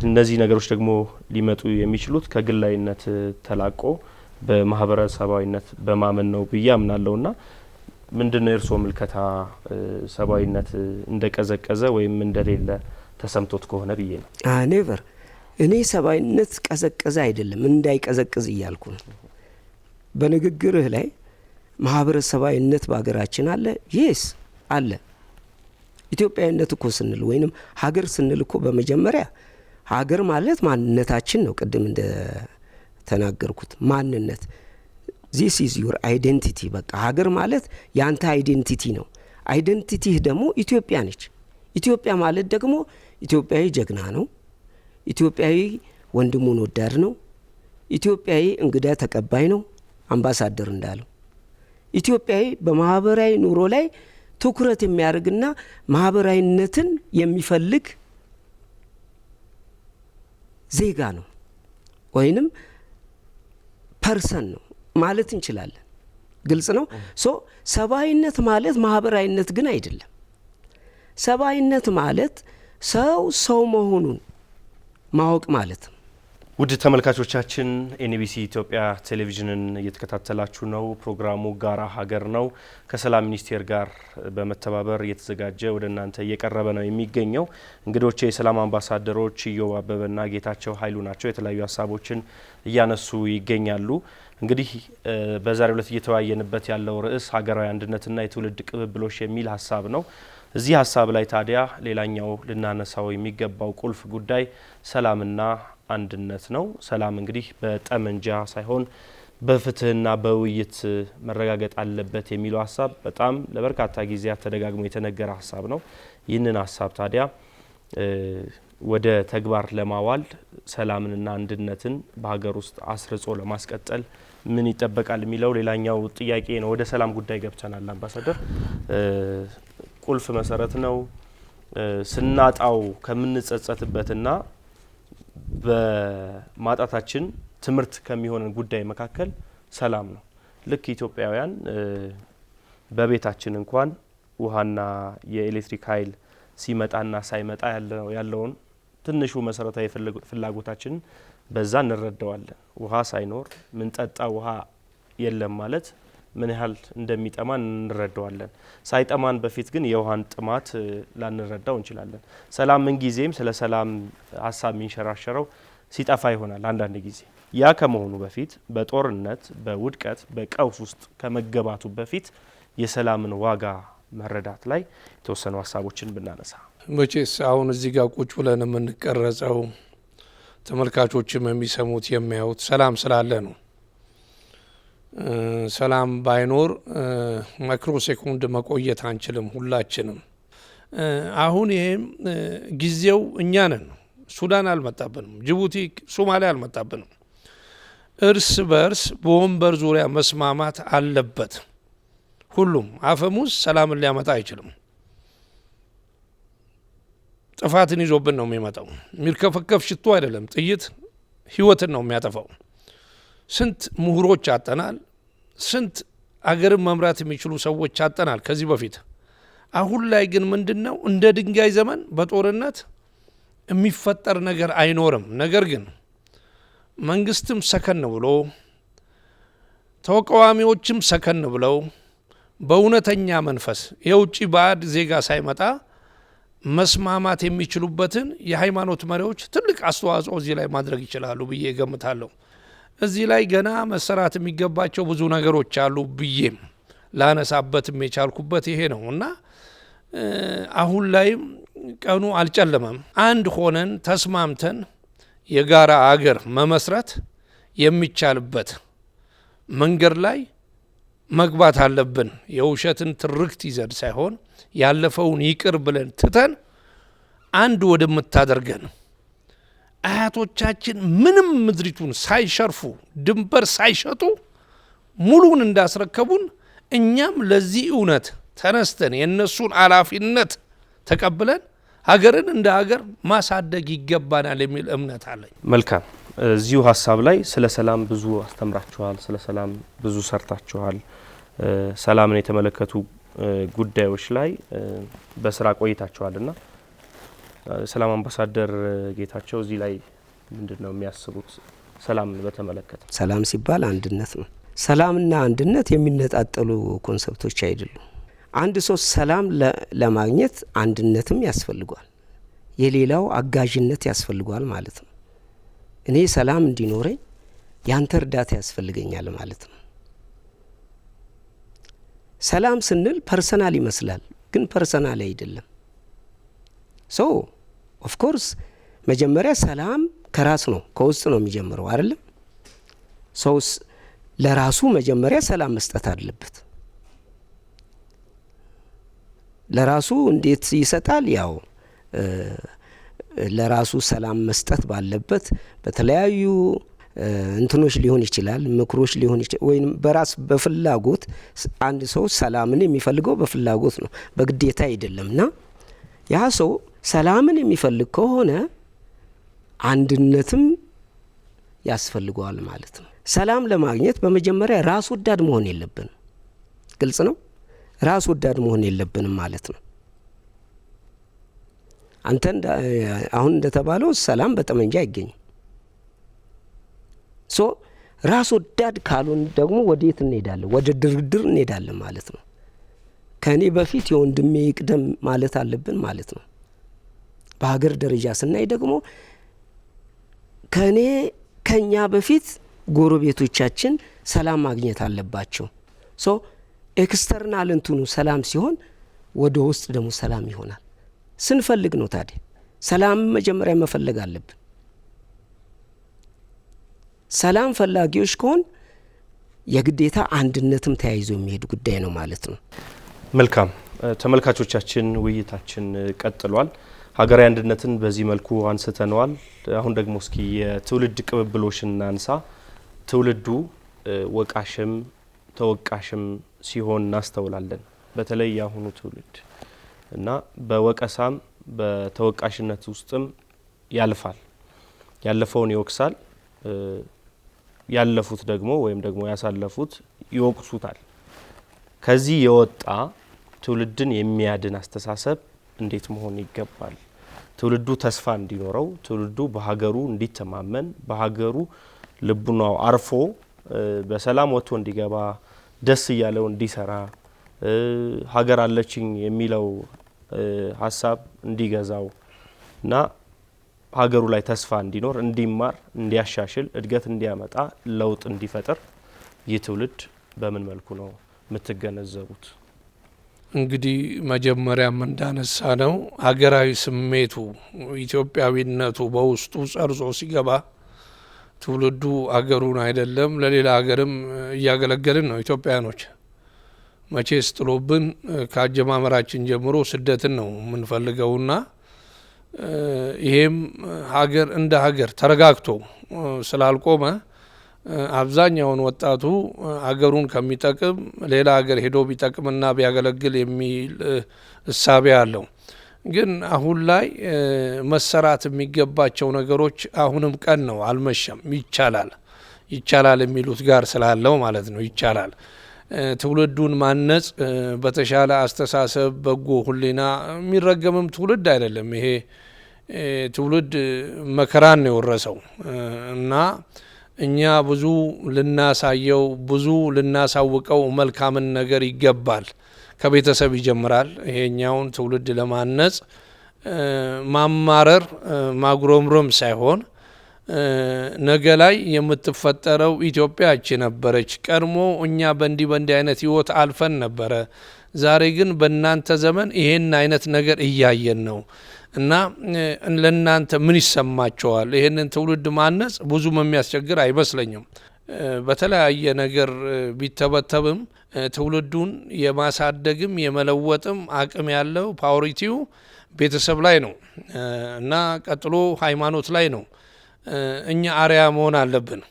እነዚህ ነገሮች ደግሞ ሊመጡ የሚችሉት ከግላዊነት ተላቆ በማህበረሰባዊነት በማመን ነው ብዬ አምናለሁና ምንድነው የእርስዎ ምልከታ? ሰብአዊነት እንደቀዘቀዘ ወይም እንደሌለ ተሰምቶት ከሆነ ብዬ ነው። ኔቨር እኔ ሰብአዊነት ቀዘቀዘ አይደለም እንዳይቀዘቅዝ እያልኩ ነው። በንግግርህ ላይ ማህበረሰባዊነት በሀገራችን አለ። ይስ አለ። ኢትዮጵያዊነት እኮ ስንል ወይንም ሀገር ስንል እኮ በመጀመሪያ ሀገር ማለት ማንነታችን ነው። ቅድም እንደ ተናገርኩት ማንነት ዚስ ኢዝ ዩር አይዴንቲቲ። በቃ ሀገር ማለት ያንተ አይዴንቲቲ ነው። አይዴንቲቲህ ደግሞ ኢትዮጵያ ነች። ኢትዮጵያ ማለት ደግሞ ኢትዮጵያዊ ጀግና ነው። ኢትዮጵያዊ ወንድሙን ወዳድ ነው። ኢትዮጵያዊ እንግዳ ተቀባይ ነው። አምባሳደር እንዳለው ኢትዮጵያዊ በማህበራዊ ኑሮ ላይ ትኩረት የሚያደርግና ማህበራዊነትን የሚፈልግ ዜጋ ነው ወይንም ፐርሰን ነው ማለት እንችላለን። ግልጽ ነው። ሰብአዊነት ማለት ማህበራዊነት ግን አይደለም። ሰብአዊነት ማለት ሰው መሆኑን ማወቅ ማለት ነው። ውድ ተመልካቾቻችን ኤንቢሲ ኢትዮጵያ ቴሌቪዥንን እየተከታተላችሁ ነው። ፕሮግራሙ ጋራ ሀገር ነው። ከሰላም ሚኒስቴር ጋር በመተባበር እየተዘጋጀ ወደ እናንተ እየቀረበ ነው የሚገኘው። እንግዶቼ የሰላም አምባሳደሮች ኢዮብ አበበና ጌታቸው ኃይሉ ናቸው። የተለያዩ ሀሳቦችን እያነሱ ይገኛሉ። እንግዲህ በዛሬው ዕለት እየተወያየንበት ያለው ርዕስ ሀገራዊ አንድነትና የትውልድ ቅብብሎሽ የሚል ሀሳብ ነው። እዚህ ሀሳብ ላይ ታዲያ ሌላኛው ልናነሳው የሚገባው ቁልፍ ጉዳይ ሰላምና አንድነት ነው። ሰላም እንግዲህ በጠመንጃ ሳይሆን በፍትህና በውይይት መረጋገጥ አለበት የሚለው ሐሳብ በጣም ለበርካታ ጊዜያት ተደጋግሞ የተነገረ ሐሳብ ነው። ይህንን ሐሳብ ታዲያ ወደ ተግባር ለማዋል ሰላምንና አንድነትን በሀገር ውስጥ አስርጾ ለማስቀጠል ምን ይጠበቃል የሚለው ሌላኛው ጥያቄ ነው። ወደ ሰላም ጉዳይ ገብተናል። አምባሳደር ቁልፍ መሰረት ነው። ስናጣው ከምንጸጸትበትና በማጣታችን ትምህርት ከሚሆነን ጉዳይ መካከል ሰላም ነው። ልክ ኢትዮጵያውያን በቤታችን እንኳን ውሃና የኤሌክትሪክ ኃይል ሲመጣና ሳይመጣ ያለውን ትንሹ መሰረታዊ ፍላጎታችን በዛ እንረዳዋለን። ውሃ ሳይኖር ምን ጠጣ ውሃ የለም ማለት ምን ያህል እንደሚጠማን እንረዳዋለን። ሳይጠማን በፊት ግን የውሃን ጥማት ላንረዳው እንችላለን። ሰላም ምን ጊዜም ስለ ሰላም ሐሳብ የሚንሸራሸረው ሲጠፋ ይሆናል አንዳንድ ጊዜ። ያ ከመሆኑ በፊት በጦርነት በውድቀት በቀውስ ውስጥ ከመገባቱ በፊት የሰላምን ዋጋ መረዳት ላይ የተወሰኑ ሐሳቦችን ብናነሳ። መቼስ አሁን እዚህ ጋር ቁጭ ብለን የምንቀረጸው ተመልካቾችም የሚሰሙት የሚያዩት ሰላም ስላለ ነው። ሰላም ባይኖር ማይክሮ ሴኮንድ መቆየት አንችልም ሁላችንም። አሁን ይሄም ጊዜው እኛ ነን። ሱዳን አልመጣብንም፣ ጅቡቲ፣ ሶማሊያ አልመጣብንም። እርስ በርስ በወንበር ዙሪያ መስማማት አለበት። ሁሉም አፈሙዝ ሰላምን ሊያመጣ አይችልም። ጥፋትን ይዞብን ነው የሚመጣው። የሚርከፈከፍ ሽቶ አይደለም ጥይት ህይወትን ነው የሚያጠፋው። ስንት ምሁሮች አጠናል፣ ስንት አገርን መምራት የሚችሉ ሰዎች አጠናል ከዚህ በፊት። አሁን ላይ ግን ምንድነው እንደ ድንጋይ ዘመን በጦርነት የሚፈጠር ነገር አይኖርም። ነገር ግን መንግስትም ሰከን ብሎ ተቃዋሚዎችም ሰከን ብለው በእውነተኛ መንፈስ የውጭ ባዕድ ዜጋ ሳይመጣ መስማማት የሚችሉበትን የሃይማኖት መሪዎች ትልቅ አስተዋጽኦ እዚህ ላይ ማድረግ ይችላሉ ብዬ ገምታለሁ። እዚህ ላይ ገና መሰራት የሚገባቸው ብዙ ነገሮች አሉ ብዬም ላነሳበትም የቻልኩበት ይሄ ነው እና አሁን ላይ ቀኑ አልጨለመም። አንድ ሆነን ተስማምተን የጋራ አገር መመስረት የሚቻልበት መንገድ ላይ መግባት አለብን። የውሸትን ትርክት ይዘድ ሳይሆን ያለፈውን ይቅር ብለን ትተን አንድ ወደምታደርገን አያቶቻችን ምንም ምድሪቱን ሳይሸርፉ ድንበር ሳይሸጡ ሙሉን እንዳስረከቡን እኛም ለዚህ እውነት ተነስተን የነሱን አላፊነት ተቀብለን ሀገርን እንደ ሀገር ማሳደግ ይገባናል የሚል እምነት አለኝ። መልካም። እዚሁ ሀሳብ ላይ ስለ ሰላም ብዙ አስተምራችኋል፣ ስለ ሰላም ብዙ ሰርታችኋል። ሰላምን የተመለከቱ ጉዳዮች ላይ በስራ ቆይታችኋልና ሰላም አምባሳደር ጌታቸው እዚህ ላይ ምንድነው የሚያስቡት? ሰላምን በተመለከተ ሰላም ሲባል አንድነት ነው። ሰላምና አንድነት የሚነጣጠሉ ኮንሰፕቶች አይደሉም። አንድ ሰው ሰላም ለማግኘት አንድነትም ያስፈልጓል፣ የሌላው አጋዥነት ያስፈልጓል ማለት ነው። እኔ ሰላም እንዲኖረኝ ያንተ እርዳታ ያስፈልገኛል ማለት ነው። ሰላም ስንል ፐርሰናል ይመስላል፣ ግን ፐርሰናል አይደለም። ሶ ኦፍ ኮርስ መጀመሪያ ሰላም ከራስ ነው፣ ከውስጥ ነው የሚጀምረው አይደለም። ሰውስ ለራሱ መጀመሪያ ሰላም መስጠት አለበት። ለራሱ እንዴት ይሰጣል? ያው ለራሱ ሰላም መስጠት ባለበት በተለያዩ እንትኖች ሊሆን ይችላል፣ ምክሮች ሊሆን ይችላል፣ ወይም በራስ በፍላጎት አንድ ሰው ሰላምን የሚፈልገው በፍላጎት ነው፣ በግዴታ አይደለምና ያ ሰው ሰላምን የሚፈልግ ከሆነ አንድነትም ያስፈልገዋል ማለት ነው። ሰላም ለማግኘት በመጀመሪያ ራስ ወዳድ መሆን የለብንም። ግልጽ ነው። ራስ ወዳድ መሆን የለብንም ማለት ነው። አንተ አሁን እንደተባለው ሰላም በጠመንጃ አይገኝም። ሶ ራስ ወዳድ ካሉን ደግሞ ወዴት እንሄዳለን? ወደ ድርድር እንሄዳለን ማለት ነው። ከኔ በፊት የወንድሜ ይቅደም ማለት አለብን ማለት ነው። በሀገር ደረጃ ስናይ ደግሞ ከኛ በፊት ጎረቤቶቻችን ሰላም ማግኘት አለባቸው። ሶ ኤክስተርናል እንትኑ ሰላም ሲሆን ወደ ውስጥ ደግሞ ሰላም ይሆናል። ስንፈልግ ነው ታዲያ ሰላም መጀመሪያ መፈለግ አለብን። ሰላም ፈላጊዎች ከሆን የግዴታ አንድነትም ተያይዞ የሚሄድ ጉዳይ ነው ማለት ነው። መልካም ተመልካቾቻችን ውይይታችን ቀጥሏል። ሀገራዊ አንድነትን በዚህ መልኩ አንስተነዋል። አሁን ደግሞ እስኪ የትውልድ ቅብብሎሽን እናንሳ። ትውልዱ ወቃሽም ተወቃሽም ሲሆን እናስተውላለን። በተለይ ያሁኑ ትውልድ እና በወቀሳም በተወቃሽነት ውስጥም ያልፋል። ያለፈውን ይወቅሳል፣ ያለፉት ደግሞ ወይም ደግሞ ያሳለፉት ይወቅሱታል። ከዚህ የወጣ ትውልድን የሚያድን አስተሳሰብ እንዴት መሆን ይገባል? ትውልዱ ተስፋ እንዲኖረው፣ ትውልዱ በሀገሩ እንዲተማመን፣ በሀገሩ ልቡናው አርፎ በሰላም ወጥቶ እንዲገባ፣ ደስ እያለው እንዲሰራ፣ ሀገር አለችኝ የሚለው ሀሳብ እንዲገዛው እና ሀገሩ ላይ ተስፋ እንዲኖር፣ እንዲማር፣ እንዲያሻሽል፣ እድገት እንዲያመጣ፣ ለውጥ እንዲፈጥር ይህ ትውልድ በምን መልኩ ነው የምትገነዘቡት? እንግዲህ መጀመሪያም እንዳነሳ ነው ሀገራዊ ስሜቱ ኢትዮጵያዊነቱ በውስጡ ጸርጾ ሲገባ ትውልዱ ሀገሩን አይደለም ለሌላ ሀገርም እያገለገልን ነው። ኢትዮጵያኖች መቼስ ጥሎብን ከአጀማመራችን ጀምሮ ስደትን ነው የምንፈልገውና ይሄም ሀገር እንደ ሀገር ተረጋግቶ ስላልቆመ አብዛኛውን ወጣቱ ሀገሩን ከሚጠቅም ሌላ ሀገር ሄዶ ቢጠቅምና ቢያገለግል የሚል እሳቤ አለው። ግን አሁን ላይ መሰራት የሚገባቸው ነገሮች አሁንም ቀን ነው፣ አልመሸም። ይቻላል የሚሉት ጋር ስላለው ማለት ነው። ይቻላል ትውልዱን ማነጽ በተሻለ አስተሳሰብ በጎ ሁሌና የሚረገምም ትውልድ አይደለም። ይሄ ትውልድ መከራን ነው የወረሰው እና እኛ ብዙ ልናሳየው ብዙ ልናሳውቀው መልካምን ነገር ይገባል። ከቤተሰብ ይጀምራል። ይሄኛውን ትውልድ ለማነጽ ማማረር ማጉረምረም ሳይሆን ነገ ላይ የምትፈጠረው ኢትዮጵያ እቺ ነበረች። ቀድሞ እኛ በእንዲህ አይነት ህይወት አልፈን ነበረ። ዛሬ ግን በእናንተ ዘመን ይሄን አይነት ነገር እያየን ነው እና ለእናንተ ምን ይሰማቸዋል? ይሄንን ትውልድ ማነጽ ብዙም የሚያስቸግር አይመስለኝም። በተለያየ ነገር ቢተበተብም ትውልዱን የማሳደግም የመለወጥም አቅም ያለው ፓወሪቲው ቤተሰብ ላይ ነው እና ቀጥሎ ሃይማኖት ላይ ነው። እኛ አርያ መሆን አለብን።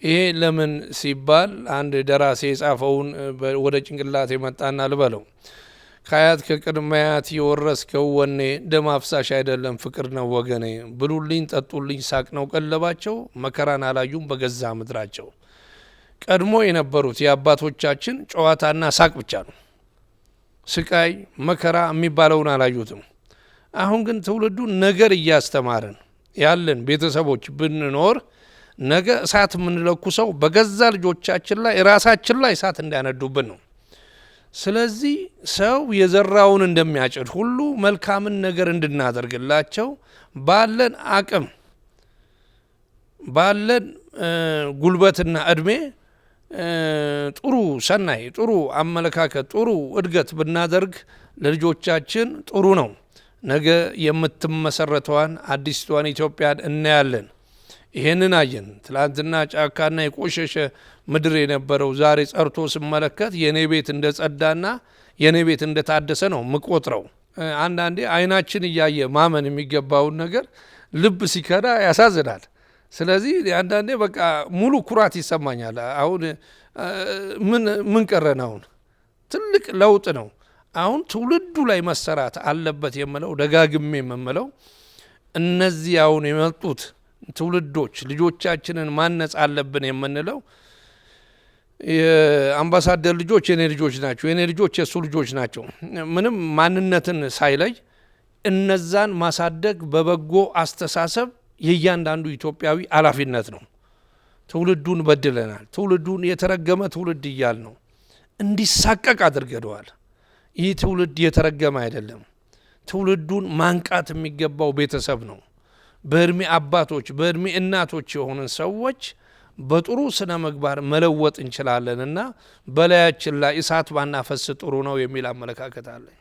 ይሄ ለምን ሲባል አንድ ደራሲ የጻፈውን ወደ ጭንቅላት የመጣና ልበለው። ከአያት ከቅድመ አያት የወረስከው ወኔ ደም አፍሳሽ አይደለም ፍቅር ነው ወገኔ። ብሉልኝ ጠጡልኝ ሳቅ ነው ቀለባቸው፣ መከራን አላዩም በገዛ ምድራቸው። ቀድሞ የነበሩት የአባቶቻችን ጨዋታና ሳቅ ብቻ ነው። ስቃይ መከራ የሚባለውን አላዩትም። አሁን ግን ትውልዱ ነገር እያስተማረን ያለን ቤተሰቦች ብንኖር ነገ እሳት የምንለኩሰው በገዛ ልጆቻችን ላይ ራሳችን ላይ እሳት እንዳያነዱብን ነው። ስለዚህ ሰው የዘራውን እንደሚያጭድ ሁሉ መልካምን ነገር እንድናደርግላቸው ባለን አቅም ባለን ጉልበትና እድሜ ጥሩ ሰናይ ጥሩ አመለካከት ጥሩ እድገት ብናደርግ ለልጆቻችን ጥሩ ነው። ነገ የምትመሰረተዋን አዲስቷን ኢትዮጵያን እናያለን። ይሄንን አየን። ትላንትና ጫካና የቆሸሸ ምድር የነበረው ዛሬ ጸርቶ ስመለከት የኔ ቤት እንደጸዳና የኔ ቤት እንደታደሰ ነው ምቆጥረው። አንዳንዴ አይናችን እያየ ማመን የሚገባውን ነገር ልብ ሲከዳ ያሳዝናል። ስለዚህ አንዳንዴ በቃ ሙሉ ኩራት ይሰማኛል። አሁን ምን ቀረን? አሁን ትልቅ ለውጥ ነው። አሁን ትውልዱ ላይ መሰራት አለበት የምለው ደጋግሜ የምለው እነዚህ አሁን የመጡት ትውልዶች ልጆቻችንን ማነጽ አለብን የምንለው የአምባሳደር ልጆች የኔ ልጆች ናቸው፣ የኔ ልጆች የሱ ልጆች ናቸው። ምንም ማንነትን ሳይለይ እነዛን ማሳደግ በበጎ አስተሳሰብ የእያንዳንዱ ኢትዮጵያዊ ኃላፊነት ነው። ትውልዱን በድለናል። ትውልዱን የተረገመ ትውልድ እያል ነው እንዲሳቀቅ አድርገዋል። ይህ ትውልድ የተረገመ አይደለም። ትውልዱን ማንቃት የሚገባው ቤተሰብ ነው። በእድሜ አባቶች በእድሜ እናቶች የሆኑን ሰዎች በጥሩ ስነ ምግባር መለወጥ እንችላለንና በላያችን ላይ እሳት ባናፈስ ጥሩ ነው የሚል አመለካከት አለኝ።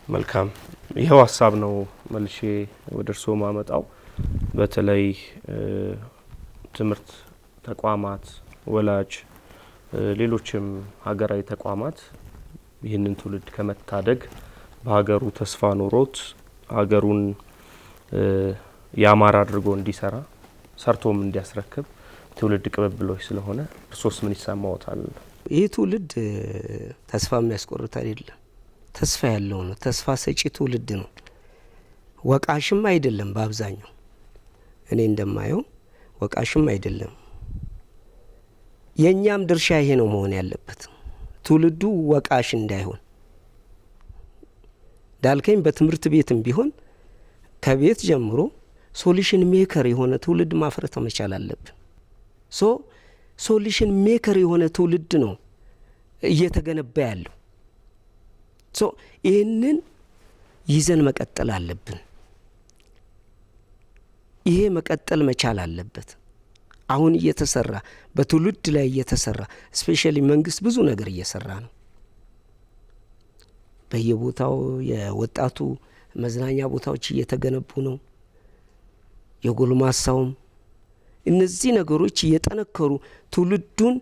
መልካም፣ ይሄው ሀሳብ ነው መልሼ ወደ እርስዎ ማመጣው። በተለይ ትምህርት ተቋማት፣ ወላጅ ሌሎችም ሀገራዊ ተቋማት ይህንን ትውልድ ከመታደግ በሀገሩ ተስፋ ኖሮት ሀገሩን ያማረ አድርጎ እንዲሰራ ሰርቶም እንዲያስረክብ ትውልድ ቅብብሎች ስለሆነ እርሶስ ምን ይሰማዎታል? ይህ ትውልድ ተስፋ የሚያስቆርጥ አይደለም፣ ተስፋ ያለው ነው። ተስፋ ሰጪ ትውልድ ነው። ወቃሽም አይደለም። በአብዛኛው እኔ እንደማየው ወቃሽም አይደለም። የኛም ድርሻ ይሄ ነው መሆን ያለበት። ትውልዱ ወቃሽ እንዳይሆን ዳልከኝ በትምህርት ቤትም ቢሆን ከቤት ጀምሮ ሶሉሽን ሜከር የሆነ ትውልድ ማፍረት መቻል አለብን። ሶሉሽን ሜከር የሆነ ትውልድ ነው እየተገነባ ያለው። ይህንን ይዘን መቀጠል አለብን። ይሄ መቀጠል መቻል አለበት። አሁን እየተሰራ በትውልድ ላይ እየተሰራ ስፔሻሊ መንግስት ብዙ ነገር እየሰራ ነው። በየቦታው የወጣቱ መዝናኛ ቦታዎች እየተገነቡ ነው። የጎልማሳውም እነዚህ ነገሮች እየጠነከሩ ትውልዱን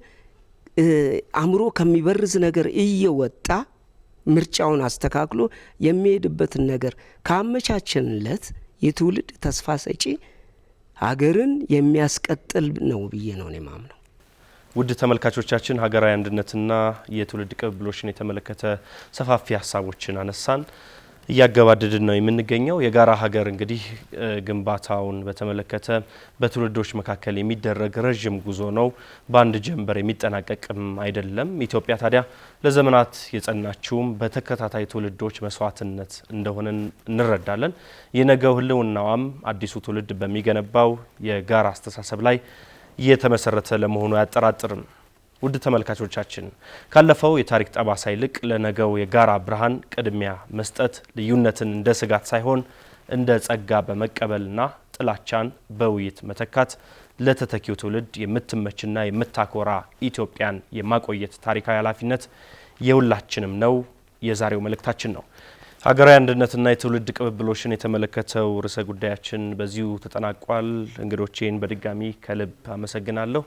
አእምሮ ከሚበርዝ ነገር እየወጣ ምርጫውን አስተካክሎ የሚሄድበትን ነገር ካመቻቸንለት የትውልድ ተስፋ ሰጪ ሀገርን የሚያስቀጥል ነው ብዬ ነው የማምነው። ውድ ተመልካቾቻችን ሀገራዊ አንድነትና የትውልድ ቅብብሎችን የተመለከተ ሰፋፊ ሀሳቦችን አነሳን። እያገባደድን ነው የምንገኘው። የጋራ ሀገር እንግዲህ ግንባታውን በተመለከተ በትውልዶች መካከል የሚደረግ ረጅም ጉዞ ነው። በአንድ ጀንበር የሚጠናቀቅም አይደለም። ኢትዮጵያ ታዲያ ለዘመናት የጸናችውም በተከታታይ ትውልዶች መስዋዕትነት እንደሆነ እንረዳለን። የነገው ህልውናዋም አዲሱ ትውልድ በሚገነባው የጋራ አስተሳሰብ ላይ የተመሰረተ ለመሆኑ አያጠራጥርም። ውድ ተመልካቾቻችን ካለፈው የታሪክ ጠባሳ ይልቅ ለነገው የጋራ ብርሃን ቅድሚያ መስጠት፣ ልዩነትን እንደ ስጋት ሳይሆን እንደ ጸጋ በመቀበልና ጥላቻን በውይይት መተካት ለተተኪው ትውልድ የምትመችና የምታኮራ ኢትዮጵያን የማቆየት ታሪካዊ ኃላፊነት የሁላችንም ነው የዛሬው መልእክታችን ነው። ሀገራዊ አንድነትና የትውልድ ቅብብሎችን የተመለከተው ርዕሰ ጉዳያችን በዚሁ ተጠናቋል። እንግዶቼን በድጋሚ ከልብ አመሰግናለሁ።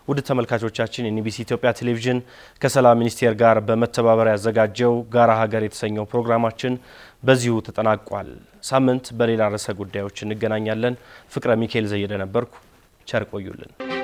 ውድ ተመልካቾቻችን የኢቢሲ ኢትዮጵያ ቴሌቪዥን ከሰላም ሚኒስቴር ጋር በመተባበር ያዘጋጀው ጋራ ሀገር የተሰኘው ፕሮግራማችን በዚሁ ተጠናቋል። ሳምንት በሌላ ርዕሰ ጉዳዮች እንገናኛለን። ፍቅረ ሚካኤል ዘየደ ነበርኩ። ቸር ቆዩልን።